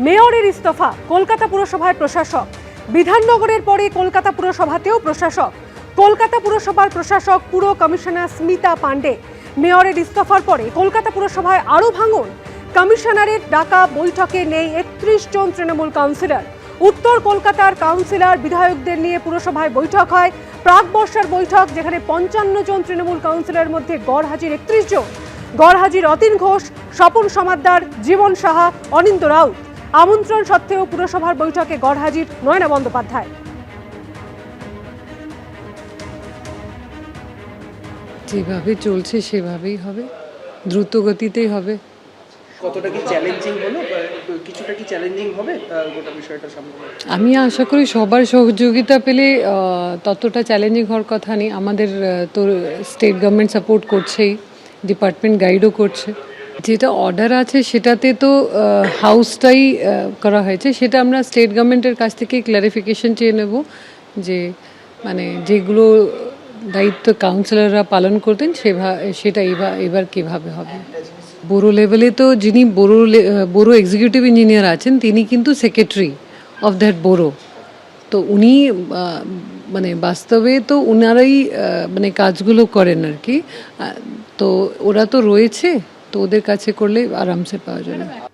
মেয়রের ইস্তফা, কলকাতা পুরসভায় প্রশাসক। বিধাননগরের পরে কলকাতা পুরসভাতেও প্রশাসক। কলকাতা পুরসভার প্রশাসক পুর কমিশনার স্মিতা পাণ্ডে। মেয়রের ইস্তফার পরে কলকাতা পুরসভায় আরও ভাঙন। কমিশনারের ডাকা বৈঠকে নেই 31 জন তৃণমূল কাউন্সিলর। উত্তর কলকাতার কাউন্সিলর বিধায়কদের নিয়ে পুরসভায় বৈঠক হয়। প্রাক বর্ষার বৈঠক, যেখানে 55 জন তৃণমূল কাউন্সিলরের মধ্যে গড় হাজির 31 জন। গড় হাজির অতীন ঘোষ, স্বপন সমাদ্দার, জীবন সাহা, অনিন্দ রাউত। আমন্ত্রণ সত্ত্বেও পুরসভার বৈঠকে গড় হাজির নয়না বন্দ্যোপাধ্যায়। যেভাবে চলছে সেভাবেই হবে, দ্রুত গতিতেই হবে। কতটা কি চ্যালেঞ্জিং হলো, কিছুটা কি চ্যালেঞ্জিং হবে গোটা বিষয়টা সামনে? আমি আশা করি সবার সহযোগিতা পেলে ততটা চ্যালেঞ্জিং হওয়ার কথা নেই। আমাদের তো স্টেট গভর্নমেন্ট সাপোর্ট করছেই, ডিপার্টমেন্ট গাইডও করছে। যেটা অর্ডার আছে সেটাতে তো হাউসটাই করা হয়েছে, সেটা আমরা স্টেট গভর্নমেন্টের কাছ থেকে ক্লারিফিকেশন চেয়ে নেব যে মানে যেগুলো দায়িত্ব কাউন্সিলররা পালন করতেন সেটা এবার কীভাবে হবে। বড়ো লেভেলে তো যিনি বড়ো এক্সিকিউটিভ ইঞ্জিনিয়ার আছেন তিনি কিন্তু সেক্রেটারি অফ দ্যাট বড়ো, তো উনি মানে বাস্তবে তো ওনারাই মানে কাজগুলো করেন আর কি। তো ওরা তো রয়েছে, তো ওদের কাছে করলে আরামসে পাওয়া যাবে।